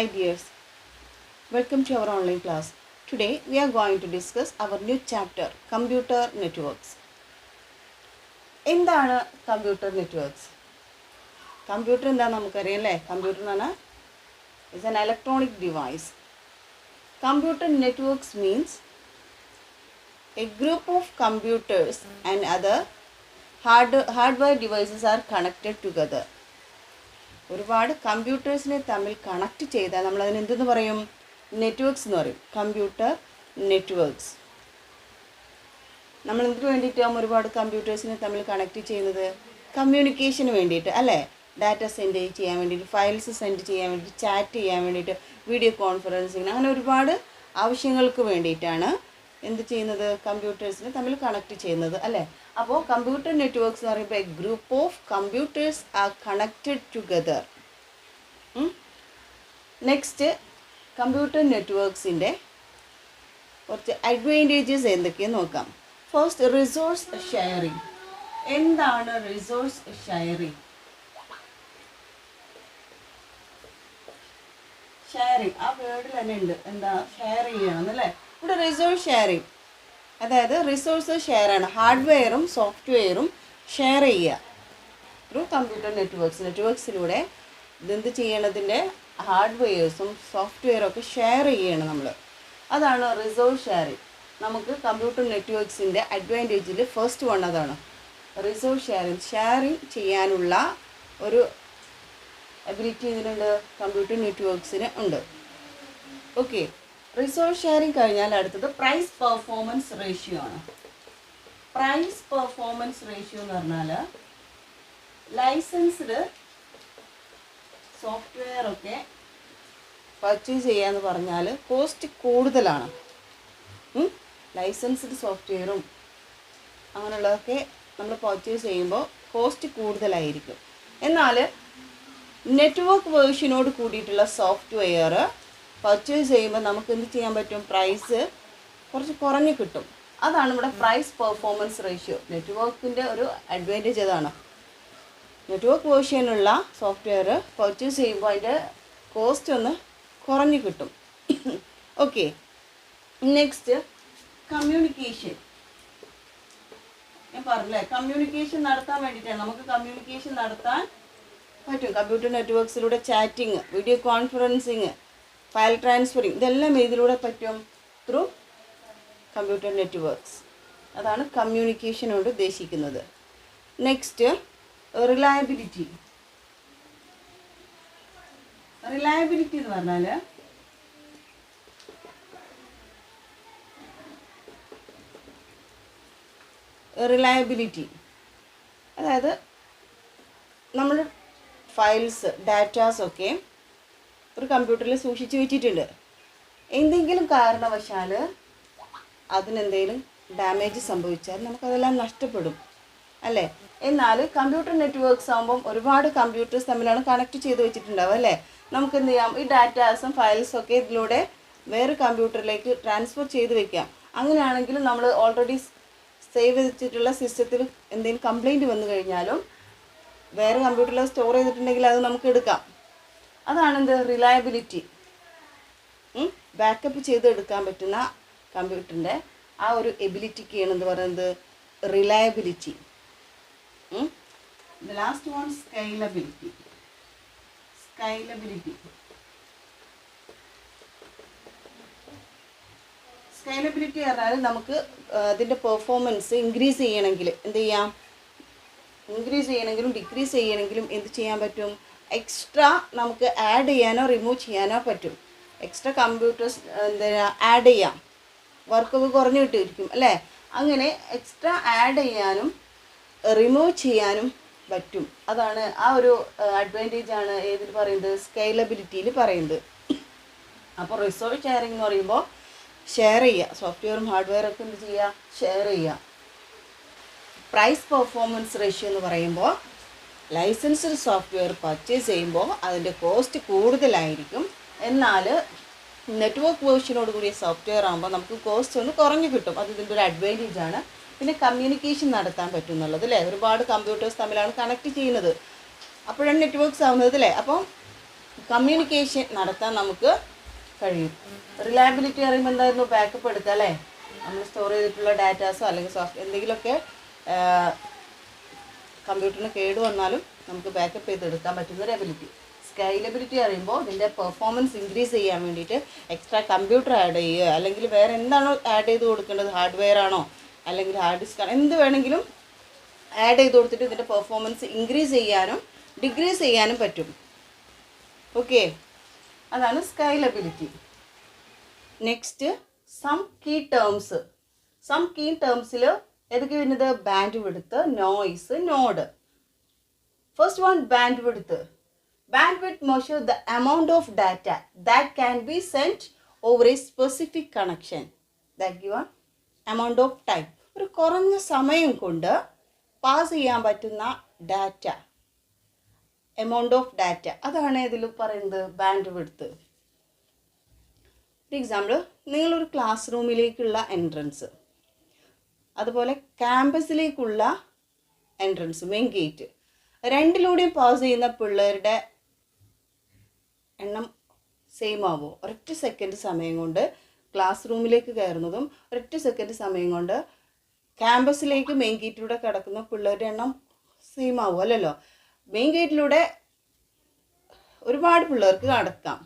Hi dears, welcome to our online class. Today we are going to discuss our new chapter, Computer Networks. എന്താണ് computer networks? Computer എന്താണെന്ന് നമുക്കറിയാം അല്ലേ? Computer എന്ന് പറഞ്ഞാൽ it's an electronic device. Computer networks means A group of computers and other hardware devices are connected together. ഒരുപാട് കമ്പ്യൂട്ടേഴ്സിനെ തമ്മിൽ connect ചെയ്താൽ നമ്മളതിന് എന്തെന്ന് പറയും? നെറ്റ്വർക്ക്സ് എന്ന് പറയും. Computer networks. നമ്മൾ എന്തിനു വേണ്ടിയിട്ടാണ് ഒരുപാട് കമ്പ്യൂട്ടേഴ്സിനെ തമ്മിൽ കണക്ട് ചെയ്യുന്നത്? കമ്മ്യൂണിക്കേഷന് വേണ്ടിയിട്ട് അല്ലേ? ഡാറ്റ സെൻഡ് ചെയ്യാൻ വേണ്ടിയിട്ട്, ഫയൽസ് സെൻഡ് ചെയ്യാൻ വേണ്ടിയിട്ട്, ചാറ്റ് ചെയ്യാൻ വേണ്ടിയിട്ട്, വീഡിയോ കോൺഫറൻസിങ്, അങ്ങനെ ഒരുപാട് ആവശ്യങ്ങൾക്ക് വേണ്ടിയിട്ടാണ് എന്ത് ചെയ്യുന്നത്? കമ്പ്യൂട്ടേഴ്സിനെ തമ്മിൽ കണക്ട് ചെയ്യുന്നത് അല്ലേ? അപ്പോൾ കമ്പ്യൂട്ടർ നെറ്റ്വർക്ക്സ് എന്ന് പറയുമ്പോൾ a group of computers are connected together. Next, computer നെറ്റ്വർക്ക്സിൻ്റെ കുറച്ച് അഡ്വാൻറ്റേജസ് എന്തൊക്കെയെന്ന് നോക്കാം. First, resource sharing. എന്താണ് റിസോഴ്സ് ഷെയറിങ്? ഷെയറിങ് ആ വേർഡിൽ തന്നെ ഉണ്ട്. എന്താ? ഷെയർ ചെയ്യണമെന്നല്ലേ? ഇവിടെ റിസോഴ്സ് ഷെയറിങ്, അതായത് റിസോഴ്സ് ഷെയറാണ്. ഹാർഡ്വെയറും സോഫ്റ്റ്വെയറും ഷെയർ ചെയ്യുക ത്രൂ കമ്പ്യൂട്ടർ നെറ്റ്വർക്ക്സിലൂടെ ഇതെന്ത് ചെയ്യണതിൻ്റെ ഹാർഡ്വെയർസും സോഫ്റ്റ്വെയറും ഒക്കെ ഷെയർ ചെയ്യണം നമ്മൾ. അതാണ് റിസോഴ്സ് ഷെയറിങ്. നമുക്ക് കമ്പ്യൂട്ടർ നെറ്റ്വർക്ക്സിൻ്റെ അഡ്വാൻറ്റേജിൽ ഫസ്റ്റ് വൺ അതാണ്. റിസോഴ്സ് ഷെയറിങ് ചെയ്യാനുള്ള ഒരു എബിലിറ്റി ഇതിനുണ്ട്, കമ്പ്യൂട്ടർ നെറ്റ്വർക്ക്സിന് ഉണ്ട്. ഓക്കെ, റിസോഴ്സ് ഷെയറിങ് കഴിഞ്ഞാൽ അടുത്തത് പ്രൈസ് പെർഫോമൻസ് റേഷ്യോ ആണ്. പ്രൈസ് പെർഫോമൻസ് റേഷ്യോ എന്ന് പറഞ്ഞാൽ ലൈസൻസ്ഡ് സോഫ്റ്റ്വെയർ ഒക്കെ പർച്ചേസ് ചെയ്യാന്ന് പറഞ്ഞാൽ കോസ്റ്റ് കൂടുതലാണ്. ലൈസൻസ്ഡ് സോഫ്റ്റ്വെയറും അങ്ങനെയുള്ളതൊക്കെ നമ്മൾ പർച്ചേസ് ചെയ്യുമ്പോൾ കോസ്റ്റ് കൂടുതലായിരിക്കും. എന്നാൽ നെറ്റ്വർക്ക് വേർഷനോട് കൂടിയിട്ടുള്ള സോഫ്റ്റ്വെയർ പർച്ചേസ് ചെയ്യുമ്പോൾ നമുക്ക് എന്ത് ചെയ്യാൻ പറ്റും? പ്രൈസ് കുറച്ച് കുറഞ്ഞ് കിട്ടും. അതാണ് ഇവിടെ പ്രൈസ് പെർഫോമൻസ് റേഷ്യോ. നെറ്റ്വർക്കിൻ്റെ ഒരു അഡ്വാൻറ്റേജ് അതാണ്. നെറ്റ്വർക്ക് വേർഷനുള്ള സോഫ്റ്റ്വെയർ പർച്ചേസ് ചെയ്യുമ്പോൾ അതിൻ്റെ കോസ്റ്റ് ഒന്ന് കുറഞ്ഞ് കിട്ടും. Okay, next communication. ഞാൻ പറഞ്ഞില്ലേ, കമ്മ്യൂണിക്കേഷൻ നടത്താൻ വേണ്ടിയിട്ടാണ്. നമുക്ക് കമ്മ്യൂണിക്കേഷൻ നടത്താൻ പറ്റും കമ്പ്യൂട്ടർ നെറ്റ്വർക്ക്സിലൂടെ. Chatting, video conferencing, file transferring, ഇതെല്ലാം ഇതിലൂടെ പറ്റും ത്രൂ കമ്പ്യൂട്ടർ നെറ്റ്വർക്ക്സ്. അതാണ് കമ്മ്യൂണിക്കേഷനോട് ഉദ്ദേശിക്കുന്നത്. Next, reliability. റിലയബിലിറ്റി എന്ന് പറഞ്ഞാൽ അതായത് നമ്മൾ ഫയൽസ്, ഡാറ്റാസൊക്കെ ഒരു കമ്പ്യൂട്ടറിൽ സൂക്ഷിച്ച് വെച്ചിട്ടുണ്ട്. എന്തെങ്കിലും കാരണവശാൽ അതിനെന്തെങ്കിലും ഡാമേജ് സംഭവിച്ചാൽ നമുക്കതെല്ലാം നഷ്ടപ്പെടും അല്ലേ? എന്നാൽ കമ്പ്യൂട്ടർ നെറ്റ്വർക്ക്സ് ആകുമ്പം ഒരുപാട് കമ്പ്യൂട്ടേഴ്സ് തമ്മിലാണ് കണക്ട് ചെയ്ത് വെച്ചിട്ടുണ്ടാവും അല്ലേ? നമുക്ക് എന്ത് ചെയ്യാം? ഈ ഡാറ്റാസും ഫയൽസൊക്കെ ഇതിലൂടെ വേറെ കമ്പ്യൂട്ടറിലേക്ക് ട്രാൻസ്ഫർ ചെയ്ത് വെക്കാം. അങ്ങനെയാണെങ്കിൽ നമ്മൾ ഓൾറെഡി സേവ് വെച്ചിട്ടുള്ള സിസ്റ്റത്തിൽ എന്തെങ്കിലും കംപ്ലൈൻറ്റ് വന്നു കഴിഞ്ഞാലും വേറെ കമ്പ്യൂട്ടറിൽ സ്റ്റോർ ചെയ്തിട്ടുണ്ടെങ്കിൽ അത് നമുക്ക് എടുക്കാം. അതാണ് എന്ത്? റിലയബിലിറ്റി. ബാക്കപ്പ് ചെയ്ത് എടുക്കാൻ പറ്റുന്ന കമ്പ്യൂട്ടറിൻ്റെ ആ ഒരു എബിലിറ്റിക്കാണ് എന്ത് പറയുന്നത്? Reliability. The last one, scalability. Scalability പറഞ്ഞാൽ നമുക്ക് അതിൻ്റെ പെർഫോമൻസ് ഇൻക്രീസ് ചെയ്യണമെങ്കിൽ എന്ത് ചെയ്യാം? ഇൻക്രീസ് ചെയ്യണമെങ്കിലും ഡിക്രീസ് ചെയ്യണമെങ്കിലും എന്ത് ചെയ്യാൻ പറ്റും? എക്സ്ട്രാ നമുക്ക് ആഡ് ചെയ്യാനോ റിമൂവ് ചെയ്യാനോ പറ്റും. എക്സ്ട്രാ കമ്പ്യൂട്ടേഴ്സ് എന്താ ആഡ് ചെയ്യാം. വർക്കൊക്കെ കുറഞ്ഞു കിട്ടിയിരിക്കും അല്ലേ? അങ്ങനെ എക്സ്ട്രാ ആഡ് ചെയ്യാനും റിമൂവ് ചെയ്യാനും പറ്റും. അതാണ് ആ ഒരു അഡ്വാൻറ്റേജാണ് ഏതിൽ പറയുന്നത്? സ്കെയിലബിലിറ്റിയിൽ പറയുന്നത്. അപ്പോൾ റിസോഴ്സ് ഷെയറിംഗ് എന്ന് പറയുമ്പോൾ ഷെയർ ചെയ്യുക, സോഫ്റ്റ്വെയറും ഹാർഡ്വെയറൊക്കെ എന്ത് ചെയ്യുക? ഷെയർ ചെയ്യുക. പ്രൈസ് പെർഫോമൻസ് റേഷ്യോ എന്ന് പറയുമ്പോൾ ലൈസൻസ്ഡ് സോഫ്റ്റ്വെയർ പർച്ചേസ് ചെയ്യുമ്പോൾ അതിൻ്റെ കോസ്റ്റ് കൂടുതലായിരിക്കും. എന്നാൽ നെറ്റ്വർക്ക് വേർഷനോട് കൂടിയ സോഫ്റ്റ്വെയർ ആകുമ്പോൾ നമുക്ക് കോസ്റ്റ് ഒന്ന് കുറഞ്ഞു കിട്ടും. അത് ഇതിൻ്റെ ഒരു അഡ്വാൻറ്റേജാണ്. പിന്നെ കമ്മ്യൂണിക്കേഷൻ നടത്താൻ പറ്റും എന്നുള്ളത് അല്ലേ? ഒരുപാട് കമ്പ്യൂട്ടേഴ്സ് തമ്മിലാണ് കണക്ട് ചെയ്യുന്നത്, അപ്പോഴാണ് നെറ്റ്വർക്ക്സ് ആവുന്നത് അല്ലേ? അപ്പം കമ്മ്യൂണിക്കേഷൻ നടത്താൻ നമുക്ക് കഴിയും. റിലയബിലിറ്റി പറയുമ്പോൾ എന്തായിരുന്നു? ബാക്കപ്പ് എടുക്കുക അല്ലേ? നമ്മൾ സ്റ്റോർ ചെയ്തിട്ടുള്ള ഡാറ്റാസോ അല്ലെങ്കിൽ സോഫ്റ്റ്വെയർ എന്തെങ്കിലുമൊക്കെ കമ്പ്യൂട്ടറിന് കേട് വന്നാലും നമുക്ക് ബാക്കപ്പ് ചെയ്തെടുക്കാൻ പറ്റുന്ന ഒരു എബിലിറ്റി. സ്കൈലബിലിറ്റി പറയുമ്പോൾ ഇതിൻ്റെ പെർഫോമൻസ് ഇൻക്രീസ് ചെയ്യാൻ വേണ്ടിയിട്ട് എക്സ്ട്രാ കമ്പ്യൂട്ടർ ആഡ് ചെയ്യുക, അല്ലെങ്കിൽ വേറെ എന്താണോ ആഡ് ചെയ്ത് കൊടുക്കേണ്ടത്, ഹാർഡ്വെയർ ആണോ അല്ലെങ്കിൽ ഹാർഡ് ഡിസ്ക് ആണോ, എന്ത് വേണമെങ്കിലും ആഡ് ചെയ്ത് കൊടുത്തിട്ട് ഇതിൻ്റെ പെർഫോമൻസ് ഇൻക്രീസ് ചെയ്യാനും ഡിക്രീസ് ചെയ്യാനും പറ്റും. ഓക്കെ, അതാണ് scalability. Next some key terms. Some key ടേംസിൽ ഏതൊക്കെ വരുന്നത്? Bandwidth, noise, node. First one bandwidth. Bandwidth measures the amount of data that can be sent over a specific connection that given amount of time. ഒരു കുറഞ്ഞ സമയം കൊണ്ട് pass ചെയ്യാൻ പറ്റുന്ന data, amount of data, അതാണ് ഇതിൽ പറയുന്നത് band width. For example, നിങ്ങളൊരു ക്ലാസ് റൂമിലേക്കുള്ള എൻട്രൻസ്, അതുപോലെ ക്യാമ്പസിലേക്കുള്ള എൻട്രൻസ്, മെയിൻ ഗേറ്റ്, രണ്ടിലൂടെയും പാസ് ചെയ്യുന്ന പിള്ളേരുടെ എണ്ണം സെയിം ആവുമോ? ഒരൊറ്റ സെക്കൻഡ് സമയം കൊണ്ട് ക്ലാസ് റൂമിലേക്ക് കയറുന്നതും ഒരൊറ്റ സെക്കൻഡ് സമയം കൊണ്ട് ക്യാമ്പസിലേക്ക് മെയിൻ ഗേറ്റിലൂടെ കിടക്കുന്ന പിള്ളേരുടെ എണ്ണം സെയിം ആവുമോ? അല്ലല്ലോ. മെയിൻ ഗേറ്റിലൂടെ ഒരുപാട് പിള്ളേർക്ക് കടക്കാം,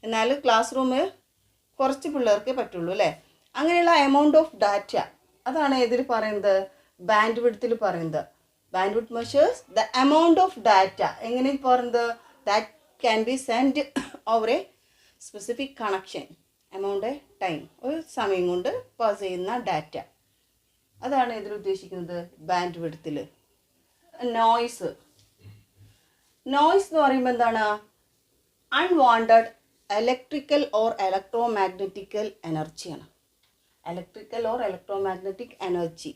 എന്നാൽ ക്ലാസ് റൂമിൽ കുറച്ച് പിള്ളേർക്കേ പറ്റുള്ളൂ അല്ലേ? അങ്ങനെയുള്ള എമൗണ്ട് ഓഫ് ഡാറ്റ, അതാണ് ഇതിൽ പറയുന്നത്, ബാൻഡ് വിഡ്ത്തിൽ പറയുന്നത്. Band width measures the amount of data. എങ്ങനെ പറയുന്നത്? That can be sent over a specific connection, amount of time, ഒരു സമയം കൊണ്ട് പാസ് ചെയ്യുന്ന ഡാറ്റ, അതാണ് ഇതിൽ ഉദ്ദേശിക്കുന്നത് ബാൻഡ് വിഡ്ത്തിൽ. നോയ്സ്. നോയ്സ് എന്ന് പറയുമ്പോൾ എന്താണ്? അൺവാണ്ടഡ് ഇലക്ട്രിക്കൽ ഓർ ഇലക്ട്രോമാഗ്നറ്റിക്കൽ എനർജിയാണ്. Electrical or electromagnetic energy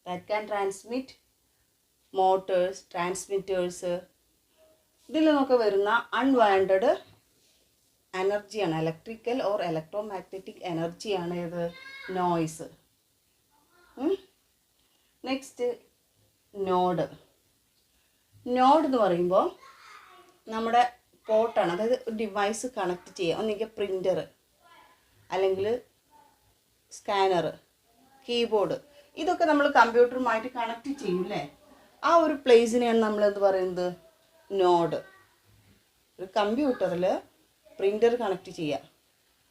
that can transmit motors, transmitters, ഇതിൽ നിന്നൊക്കെ വരുന്ന അൺവാണ്ടഡ് എനർജിയാണ്, ഇലക്ട്രിക്കൽ ഓർ ഇലക്ട്രോമാഗ്നറ്റിക് എനർജിയാണ് ഇത് നോയ്സ്. Next node. നോഡ് എന്ന് പറയുമ്പോൾ നമ്മുടെ പോർട്ടാണ്, അതായത് ഡിവൈസ് കണക്ട് ചെയ്യുക. ഒന്നുകിൽ പ്രിൻ്റർ അല്ലെങ്കിൽ സ്കാനർ, കീബോർഡ്, ഇതൊക്കെ നമ്മൾ കമ്പ്യൂട്ടറുമായിട്ട് കണക്ട് ചെയ്യും അല്ലേ? ആ ഒരു പ്ലേസിനെയാണ് നമ്മൾ എന്ത് പറയുന്നത്? നോഡ്. ഒരു കമ്പ്യൂട്ടറിൽ പ്രിൻ്റർ കണക്ട് ചെയ്യുക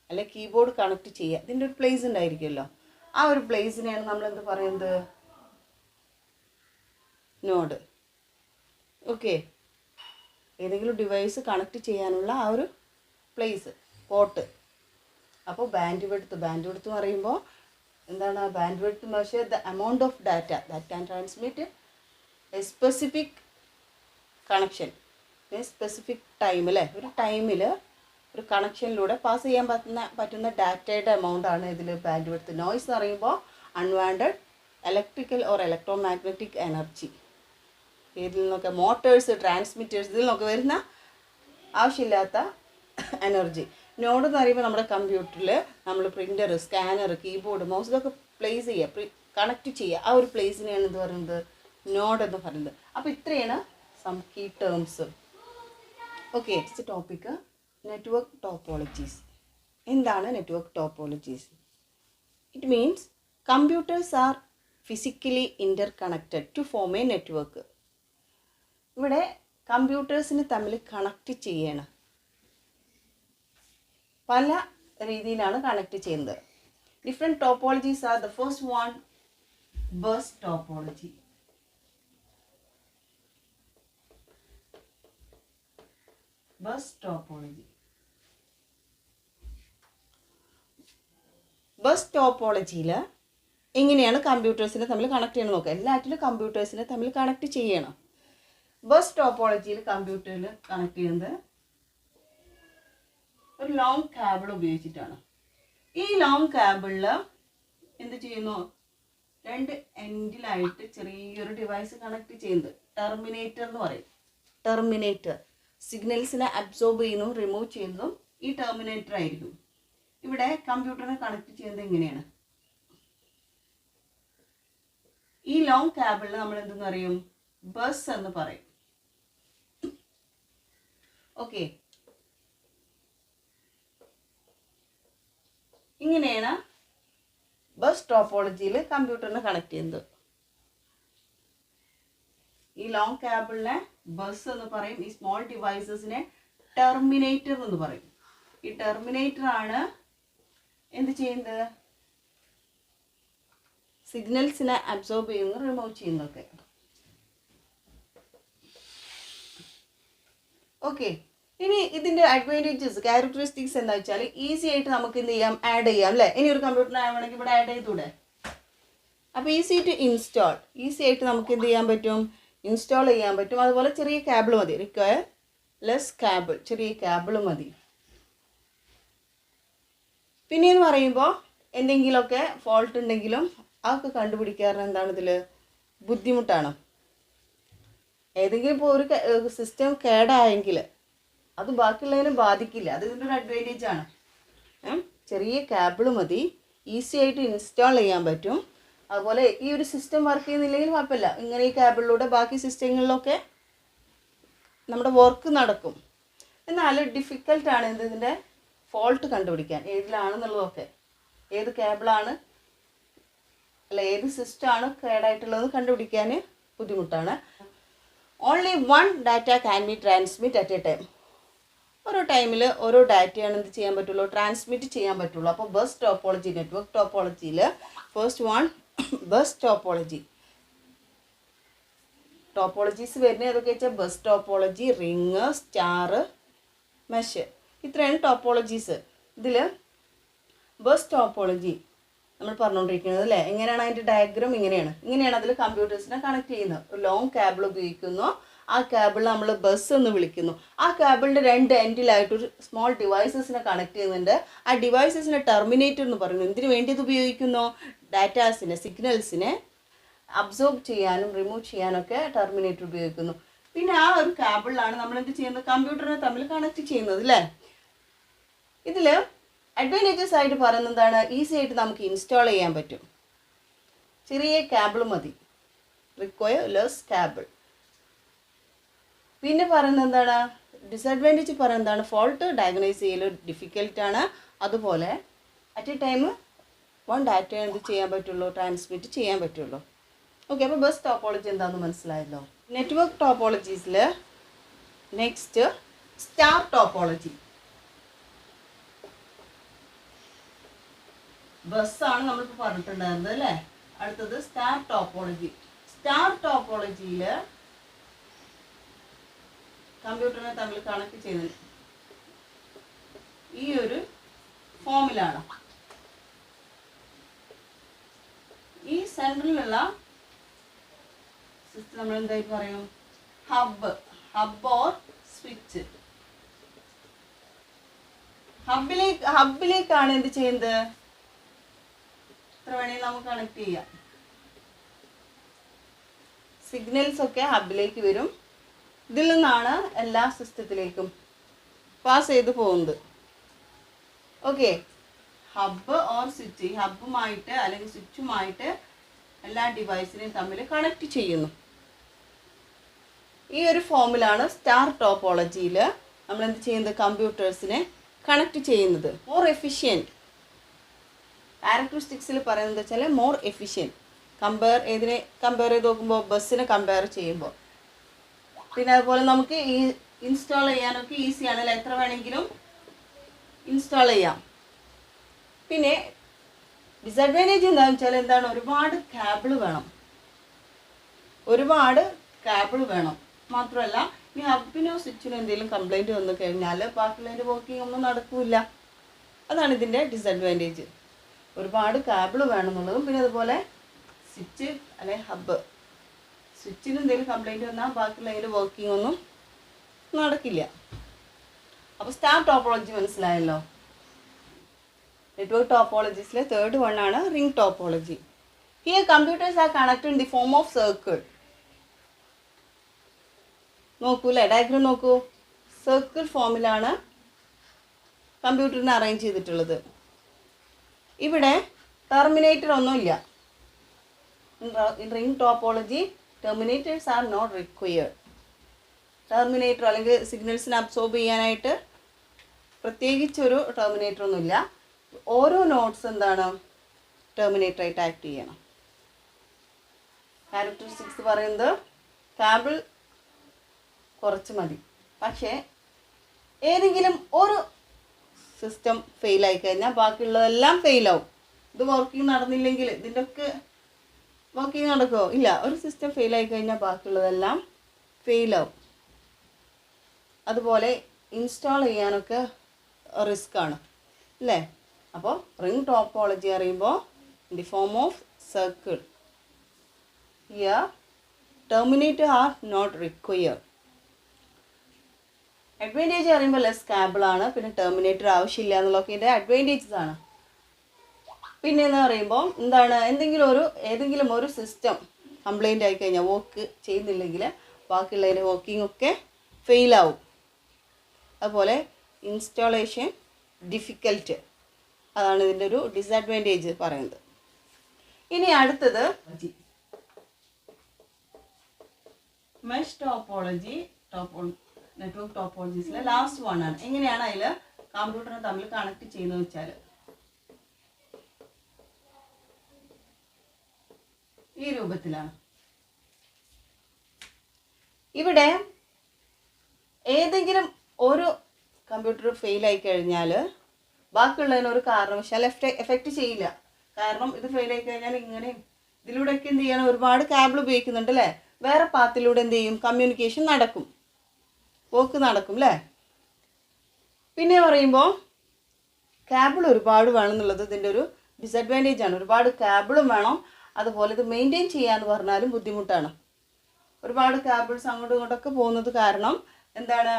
അല്ലെങ്കിൽ കീബോർഡ് കണക്ട് ചെയ്യുക, ഇതിൻ്റെ ഒരു പ്ലേസ് ഉണ്ടായിരിക്കുമല്ലോ, ആ ഒരു പ്ലേസിനെയാണ് നമ്മൾ എന്ത് പറയുന്നത്? നോഡ്. ഓക്കെ, ഏതെങ്കിലും ഡിവൈസ് കണക്ട് ചെയ്യാനുള്ള ആ ഒരു പ്ലേസ്, പോർട്ട്. അപ്പോൾ ബാൻഡ് വിഡ്ത്ത് എന്ന് പറയുമ്പോൾ എന്താണ്? Band width measure the amount of data that can transmit A specific connection, specific time അല്ലേ? ഒരു ടൈമിൽ ഒരു കണക്ഷനിലൂടെ പാസ് ചെയ്യാൻ പറ്റുന്ന ഡാറ്റയുടെ എമൗണ്ട് ആണ് ഇതിൽ ബാൻഡ് വിഡ്ത്ത്. നോയ്സ് എന്ന് പറയുമ്പോൾ unwanted electrical or electromagnetic energy, ഇതിൽ നിന്നൊക്കെ മോട്ടേഴ്സ്, ട്രാൻസ്മിറ്റേഴ്സ്, ഇതിൽ നിന്നൊക്കെ വരുന്ന ആവശ്യമില്ലാത്ത എനർജി. നോഡ് എന്ന് പറയുമ്പോൾ നമ്മുടെ കമ്പ്യൂട്ടറിൽ നമ്മൾ പ്രിൻ്റർ, സ്കാനർ, കീബോർഡ്, മൗസ് ഇതൊക്കെ പ്ലേസ് ചെയ്യുക, കണക്ട് ചെയ്യുക, ആ ഒരു പ്ലേസിനെയാണ് എന്ത് പറയുന്നത്? നോഡ് എന്ന് പറയുന്നത്. അപ്പോൾ ഇത്രയാണ് some key terms. Okay, next topic network topologies. എന്താണ് network topologies? It means computers are physically interconnected to form a network. ഇവിടെ കമ്പ്യൂട്ടേഴ്സിന് തമ്മിൽ കണക്ട് ചെയ്യണം, പല രീതിയിലാണ് കണക്ട് ചെയ്യുന്നത്. Different topologies are the first one bus topology. Bus topology. Bus ടോപ്പോളജിയിൽ എങ്ങനെയാണ് കമ്പ്യൂട്ടേഴ്സിനെ തമ്മിൽ കണക്ട് ചെയ്യണം നോക്കുക. എല്ലാറ്റിലും കമ്പ്യൂട്ടേഴ്സിനെ തമ്മിൽ കണക്ട് ചെയ്യണം. ബസ് ടോപ്പോളജിയിൽ കമ്പ്യൂട്ടറിൽ കണക്ട് ചെയ്യുന്നത് ഒരു ലോങ് കേബിൾ ഉപയോഗിച്ചിട്ടാണ്. ഈ ലോങ് കേബിളിൽ എന്ത് ചെയ്യുന്നു? രണ്ട് എൻഡിലായിട്ട് ചെറിയൊരു ഡിവൈസ് കണക്ട് ചെയ്യുന്നത് ടെർമിനേറ്റർ എന്ന് പറയും. ടെർമിനേറ്റർ സിഗ്നൽസിനെ അബ്സോർബ് ചെയ്യുന്നതും റിമൂവ് ചെയ്യുന്നതും ഈ ടെർമിനേറ്റർ ആയിരിക്കും. ഇവിടെ കമ്പ്യൂട്ടറിനെ കണക്ട് ചെയ്യുന്നത് എങ്ങനെയാണ്? ഈ ലോങ് കേബിളിൽ നമ്മൾ എന്തെന്ന് പറയും? ബസ് എന്ന് പറയും. ഓക്കെ, ഇങ്ങനെയാണ് ബസ് ടോപ്പോളജിയിൽ കമ്പ്യൂട്ടറിനെ കണക്ട് ചെയ്യുന്നത്. ഈ ലോങ് കേബിളിനെ ബസ് എന്ന് പറയും, ഈ സ്മോൾ ഡിവൈസസിനെ ടെർമിനേറ്റർ എന്ന് പറയും. ഈ ടെർമിനേറ്റർ ആണ് എന്ത് ചെയ്യുന്നത്, സിഗ്നൽസിനെ അബ്സോർബ് ചെയ്യുന്നു, റിമൂവ് ചെയ്യുന്നതൊക്കെ. ഓക്കെ, ഇനി ഇതിൻ്റെ അഡ്വാൻറ്റേജസ് ക്യാരക്ടറിസ്റ്റിക്സ് എന്താ വെച്ചാൽ ഈസി ആയിട്ട് നമുക്ക് എന്ത് ചെയ്യാം, ആഡ് ചെയ്യാം അല്ലേ. ഇനി ഒരു കമ്പ്യൂട്ടറിന് ആവണമെങ്കിൽ ഇവിടെ ആഡ് ചെയ്തൂടെ. അപ്പോൾ ഈസി ടു ഇൻസ്റ്റാൾ, ഈസി ആയിട്ട് നമുക്ക് എന്ത് ചെയ്യാൻ പറ്റും, ഇൻസ്റ്റാൾ ചെയ്യാൻ പറ്റും. അതുപോലെ ചെറിയ കേബിൾ മതി, റിക്വയർ ലെസ് കേബിൾ, ചെറിയ കേബിൾ മതി. പിന്നെയെന്ന് പറയുമ്പോൾ എന്തെങ്കിലുമൊക്കെ ഫോൾട്ട് ഉണ്ടെങ്കിലും അതൊക്കെ കണ്ടുപിടിക്കാറ് എന്താണ് ഇതിൽ ബുദ്ധിമുട്ടാണ്. ഏതെങ്കിലും ഇപ്പോൾ ഒരു സിസ്റ്റം കേടായെങ്കിൽ അത് ബാക്കിയുള്ളതിനെ ബാധിക്കില്ല. അത് ഇതിൻ്റെ ഒരു അഡ്വാൻറ്റേജ് ആണ്. ചെറിയ കേബിൾ മതി, ഈസി ആയിട്ട് ഇൻസ്റ്റാൾ ചെയ്യാൻ പറ്റും. അതുപോലെ ഈ ഒരു സിസ്റ്റം വർക്ക് ചെയ്യുന്നില്ലെങ്കിൽ കുഴപ്പമില്ല, ഇങ്ങനെ ഈ കേബിളിലൂടെ ബാക്കി സിസ്റ്റങ്ങളിലൊക്കെ നമ്മുടെ വർക്ക് നടക്കും. എന്നാൽ ഡിഫിക്കൽട്ടാണ് ഇതിൻ്റെ ഫോൾട്ട് കണ്ടുപിടിക്കാൻ, ഏതിലാണെന്നുള്ളതൊക്കെ, ഏത് കേബിളാണ് അല്ല ഏത് സിസ്റ്റമാണ് കേടായിട്ടുള്ളത് കണ്ടുപിടിക്കാൻ ബുദ്ധിമുട്ടാണ്. Only one data can be transmit at A time. ഓരോ ടൈമിൽ ഓരോ ഡാറ്റയാണ് എന്ത് ചെയ്യാൻ പറ്റുള്ളൂ, ട്രാൻസ്മിറ്റ് ചെയ്യാൻ പറ്റുള്ളൂ. അപ്പോൾ ബസ് ടോപ്പോളജി, നെറ്റ്വർക്ക് ടോപ്പോളജിയിൽ first one bus topology. Topologies വരുന്നത് ഏതൊക്കെ വെച്ചാൽ bus topology, ring, star, mesh, ഇത്രയാണ് ടോപ്പോളജീസ്. ഇതിൽ ബസ് ടോപ്പോളജി നമ്മൾ പറഞ്ഞുകൊണ്ടിരിക്കുന്നത് അല്ലേ. എങ്ങനെയാണ് അതിൻ്റെ ഡയഗ്രാം, ഇങ്ങനെയാണ് അതിൽ കമ്പ്യൂട്ടേഴ്സിനെ കണക്ട് ചെയ്യുന്നത്. ഒരു ലോങ് കേബിൾ ഉപയോഗിക്കുന്നു, ആ കേബിൾ നമ്മൾ ബസ് എന്ന് വിളിക്കുന്നു. ആ കേബിളിൻ്റെ രണ്ട് എൻഡിലായിട്ടൊരു സ്മോൾ ഡിവൈസസിനെ കണക്ട് ചെയ്യുന്നുണ്ട്. ആ ഡിവൈസസിനെ ടെർമിനേറ്റർ എന്ന് പറയുന്നു. എന്തിനു വേണ്ടി ഇത് ഉപയോഗിക്കുന്നു, ഡാറ്റാസിനെ, സിഗ്നൽസിനെ അബ്സോർബ് ചെയ്യാനും റിമൂവ് ചെയ്യാനൊക്കെ ടെർമിനേറ്റർ ഉപയോഗിക്കുന്നു. പിന്നെ ആ ഒരു കേബിളിലാണ് നമ്മൾ എന്ത് ചെയ്യുന്നത്, കമ്പ്യൂട്ടറിനെ തമ്മിൽ കണക്ട് ചെയ്യുന്നത് അല്ലേ. ഇതിൽ അഡ്വാൻറ്റേജസ് ആയിട്ട് പറയുന്നത് എന്താണ്, ഈസി ആയിട്ട് നമുക്ക് ഇൻസ്റ്റാൾ ചെയ്യാൻ പറ്റും, ചെറിയ കേബിൾ മതി, റിക്വയർ ലെസ് കേബിൾ. പിന്നെ പറയുന്നത് എന്താണ്, ഡിസഡ്വാൻറ്റേജ് പറയുന്നത് എന്താണ്, ഫോൾട്ട് ഡയഗ്നൈസ് ചെയ്യൽ ഡിഫിക്കൽട്ടാണ്. അതുപോലെ at A time one data എന്ത് ചെയ്യാൻ പറ്റുള്ളൂ, ട്രാൻസ്മിറ്റ് ചെയ്യാൻ പറ്റുള്ളൂ. ഓക്കെ, അപ്പോൾ ബസ് ടോപ്പോളജി എന്താണെന്ന് മനസ്സിലായല്ലോ. നെറ്റ്വർക്ക് ടോപ്പോളജീസിൽ നെക്സ്റ്റ് സ്റ്റാർ ടോപ്പോളജി. ബസ്സാണ് നമ്മളിപ്പോൾ പറഞ്ഞിട്ടുണ്ടായിരുന്നത് അല്ലേ. അടുത്തത് സ്റ്റാർ ടോപ്പോളജി. സ്റ്റാർ ടോപ്പോളജിയിൽ കമ്പ്യൂട്ടറിനെ തമ്മിൽ കണക്ട് ചെയ്ത് ഈ ഒരു ഫോമിലാണ്. ഈ സെൻട്രലിലുള്ള സിസ്റ്റം നമ്മൾ എന്തായിട്ട് പറയും, ഹബ് ഓർ സ്വിച്ച്. ഹബിലേക്കാണ് എന്ത് ചെയ്യുന്നത്, എത്ര വേണമെങ്കിൽ നമുക്ക് കണക്ട് ചെയ്യാം. സിഗ്നൽസ് ഒക്കെ ഹബിലേക്ക് വരും. ഇതിൽ നിന്നാണ് എല്ലാ സിസ്റ്റത്തിലേക്കും പാസ് ചെയ്ത് പോകുന്നത്. ഓക്കെ, ഹബ്ബ് ഓർ സ്വിച്ച്, ഈ ഹബ്ബുമായിട്ട് അല്ലെങ്കിൽ സ്വിച്ചുമായിട്ട് എല്ലാ ഡിവൈസിനെയും തമ്മിൽ കണക്ട് ചെയ്യുന്നു. ഈ ഒരു ഫോമിലാണ് സ്റ്റാർ ടോപ്പോളജിയിൽ നമ്മൾ എന്ത് ചെയ്യുന്നത്, കമ്പ്യൂട്ടേഴ്സിനെ കണക്ട് ചെയ്യുന്നത്. മോർ എഫിഷ്യൻറ്റ് ക്യാരക്ടറിസ്റ്റിക്സിൽ പറയുന്നത് വെച്ചാൽ മോർ എഫിഷ്യൻറ്റ്. ഏതിനെ കമ്പയർ ചെയ്ത് നോക്കുമ്പോൾ ബസ്സിനെ കമ്പയർ ചെയ്യുമ്പോൾ. പിന്നെ അതുപോലെ നമുക്ക് ഈ ഇൻസ്റ്റാൾ ചെയ്യാനൊക്കെ ഈസിയാണ് അല്ലേ, എത്ര വേണമെങ്കിലും ഇൻസ്റ്റാൾ ചെയ്യാം. പിന്നെ ഡിസഡ്വാൻറ്റേജ് എന്താണെന്ന് വെച്ചാൽ എന്താണ്, ഒരുപാട് കേബിൾ വേണം. മാത്രമല്ല ഈ ഹബിനോ സ്വിച്ചിനോ എന്തെങ്കിലും കംപ്ലൈൻറ്റ് വന്നു കഴിഞ്ഞാൽ ബാക്കിയുള്ളതിൻ്റെ വർക്കിംഗ് ഒന്നും നടക്കില്ല. അതാണ് ഇതിൻ്റെ ഡിസഡ്വാൻറ്റേജ്. ഒരുപാട് കേബിൾ വേണമെന്നുള്ളതും. പിന്നെ അതുപോലെ സ്വിച്ച് അല്ലെ ഹബ്ബ്, സ്വിച്ചിന് എന്തെങ്കിലും കംപ്ലൈൻറ്റ് വന്നാൽ ബാക്കിയുള്ളതിൻ്റെ വർക്കിംഗ് ഒന്നും നടക്കില്ല. അപ്പോൾ സ്റ്റാർ ടോപ്പോളജി മനസ്സിലായല്ലോ. നെറ്റ്വർക്ക് ടോപ്പോളജീസിലെ തേർഡ് വൺ ആണ് ring topology. Here computers are connected in the form of circle. നോക്കൂ അല്ലേ, ഡയഗ്രാം നോക്കൂ. സർക്കിൾ ഫോമിലാണ് കമ്പ്യൂട്ടറിനെ അറേഞ്ച് ചെയ്തിട്ടുള്ളത്. ഇവിടെ ടെർമിനേറ്റർ ഒന്നുമില്ല. In ring topology terminators are not required. Terminator അല്ലെങ്കിൽ സിഗ്നൽസിനെ അബ്സോർബ് ചെയ്യാനായിട്ട് പ്രത്യേകിച്ചൊരു ടെർമിനേറ്റർ ഒന്നുമില്ല. ഓരോ നോട്ട്സ് എന്താണ് ടെർമിനേറ്ററായിട്ട് ആക്ട് ചെയ്യണം. ക്യാരക്ടറിസ്റ്റിക്സ് പറയുന്നത് കേബിൾ കുറച്ച് മതി, പക്ഷേ ഏതെങ്കിലും ഒരു സിസ്റ്റം ഫെയിലായി കഴിഞ്ഞാൽ ബാക്കിയുള്ളതെല്ലാം ഫെയിലാവും. ഇത് വർക്കിംഗ് നടന്നില്ലെങ്കിൽ ഇതിൻ്റെ ഒക്കെ വർക്കിംഗ് നടക്കുമോ? ഇല്ല. ഒരു സിസ്റ്റം ഫെയിലായി കഴിഞ്ഞാൽ ബാക്കിയുള്ളതെല്ലാം ഫെയിലാവും. അതുപോലെ ഇൻസ്റ്റാൾ ചെയ്യാനൊക്കെ റിസ്ക് ആണ് അല്ലേ? അപ്പോൾ റിംഗ് ടോപ്പോളജി അറിയുമ്പോൾ in the form of circle here terminator are not required. Advantage പറയുമ്പോൾ ലെസ് കേബിളാണ്, പിന്നെ ടെർമിനേറ്റർ ആവശ്യമില്ല എന്നുള്ളതൊക്കെ ഇതിൻ്റെ അഡ്വാൻറ്റേജസ് ആണ്. പിന്നെ എന്ന് പറയുമ്പോൾ എന്താണ്, ഏതെങ്കിലും ഒരു സിസ്റ്റം കംപ്ലൈൻ്റ് ആയി കഴിഞ്ഞാൽ വർക്ക് ചെയ്യുന്നില്ലെങ്കിൽ ബാക്കിയുള്ളതിൻ്റെ വർക്കിംഗ് ഒക്കെ ഫെയിലാവും. അതുപോലെ ഇൻസ്റ്റാളേഷൻ ഡിഫിക്കൽട്ട്, അതാണ് ഇതിൻ്റെ ഒരു ഡിസഡ്വാൻറ്റേജ് പറയുന്നത്. ഇനി അടുത്തത് മെഷ് ടോപ്പോളജി. നെറ്റ്വർക്ക് ടോപ്പോളജീസിലെ ലാസ്റ്റ് വൺ ആണ്. എങ്ങനെയാണ് അതിൽ കമ്പ്യൂട്ടറിനെ തമ്മിൽ കണക്ട് ചെയ്യുന്നത് വെച്ചാൽ ഈ രൂപത്തിലാണ്. ഇവിടെ ഏതെങ്കിലും ഒരു കമ്പ്യൂട്ടർ ഫെയിലായി കഴിഞ്ഞാൽ ബാക്കിയുള്ളതിനൊരു കാരണവശാൽ എഫക്റ്റ് ചെയ്യില്ല. കാരണം ഇത് ഫെയിലായി കഴിഞ്ഞാൽ ഇങ്ങനെയും ഇതിലൂടെയൊക്കെ എന്ത് ചെയ്യണം, ഒരുപാട് കേബിൾ ഉപയോഗിക്കുന്നുണ്ട് അല്ലേ? വേറെ പാത്തിലൂടെ എന്ത് ചെയ്യും, കമ്മ്യൂണിക്കേഷൻ നടക്കും, വർക്ക് നടക്കും അല്ലേ? പിന്നെ പറയുമ്പോൾ കേബിൾ ഒരുപാട് വേണം എന്നുള്ളത് ഇതിൻ്റെ ഒരു ഡിസഡ്വാൻറ്റേജ് ആണ്. ഒരുപാട് കേബിളും വേണം, അതുപോലെ ഇത് മെയിൻറ്റെയിൻ ചെയ്യാന്ന് പറഞ്ഞാലും ബുദ്ധിമുട്ടാണ്. ഒരുപാട് കേബിൾസ് അങ്ങോട്ടും ഇങ്ങോട്ടൊക്കെ പോകുന്നത് കാരണം എന്താണ്,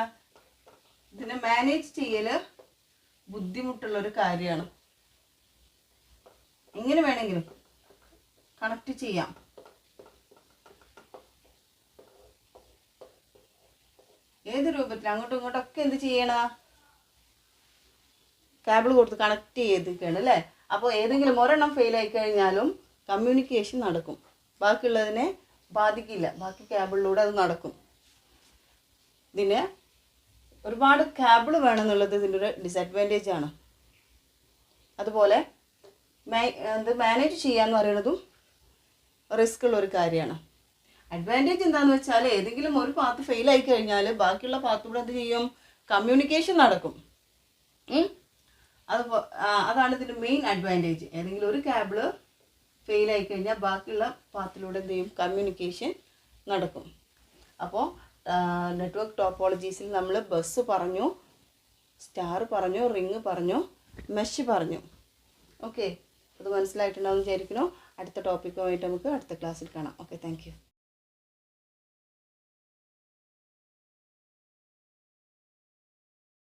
ഇതിനെ മാനേജ് ചെയ്യൽ ബുദ്ധിമുട്ടുള്ളൊരു കാര്യമാണ്. എങ്ങനെ വേണമെങ്കിലും കണക്ട് ചെയ്യാം. ഏത് രൂപത്തിൽ അങ്ങോട്ടും ഇങ്ങോട്ടൊക്കെ എന്ത് ചെയ്യണം, കേബിൾ കൊടുത്ത് കണക്ട് ചെയ്തിരിക്കുകയാണ് അല്ലേ? അപ്പോൾ ഏതെങ്കിലും ഒരെണ്ണം ഫെയിലായി കഴിഞ്ഞാലും കമ്മ്യൂണിക്കേഷൻ നടക്കും, ബാക്കിയുള്ളതിനെ ബാധിക്കില്ല, ബാക്കി കേബിളിലൂടെ അത് നടക്കും. ഇതിന് ഒരുപാട് കേബിൾ വേണമെന്നുള്ളത് ഇതിൻ്റെ ഒരു ഡിസഡ്വാൻറ്റേജ് ആണ്. അതുപോലെ മാനേജ് ചെയ്യാന്ന് പറയുന്നതും റിസ്ക് ഉള്ള ഒരു കാര്യമാണ്. അഡ്വാൻറ്റേജ് എന്താണെന്ന് വെച്ചാൽ ഏതെങ്കിലും ഒരു പാത്ത് ഫെയിലായി കഴിഞ്ഞാൽ ബാക്കിയുള്ള പാത്തൂടെ എന്ത് ചെയ്യും, കമ്മ്യൂണിക്കേഷൻ നടക്കും. അതാണ് ഇതിൻ്റെ മെയിൻ അഡ്വാൻറ്റേജ്. ഏതെങ്കിലും ഒരു കേബിള് ഫെയിലായി കഴിഞ്ഞാൽ ബാക്കിയുള്ള പാത്തിലൂടെ എന്ത് ചെയ്യും, കമ്മ്യൂണിക്കേഷൻ നടക്കും. അപ്പോൾ നെറ്റ്വർക്ക് ടോപ്പോളജീസിൽ നമ്മൾ ബസ് പറഞ്ഞു, സ്റ്റാർ പറഞ്ഞു, റിങ് പറഞ്ഞു, മെഷ് പറഞ്ഞു. ഓക്കെ, അത് മനസ്സിലായിട്ടുണ്ടാവും വിചാരിക്കുന്നു. അടുത്ത ടോപ്പിക്കുമായിട്ട് നമുക്ക് അടുത്ത ക്ലാസ്സിൽ കാണാം. Okay, thank you.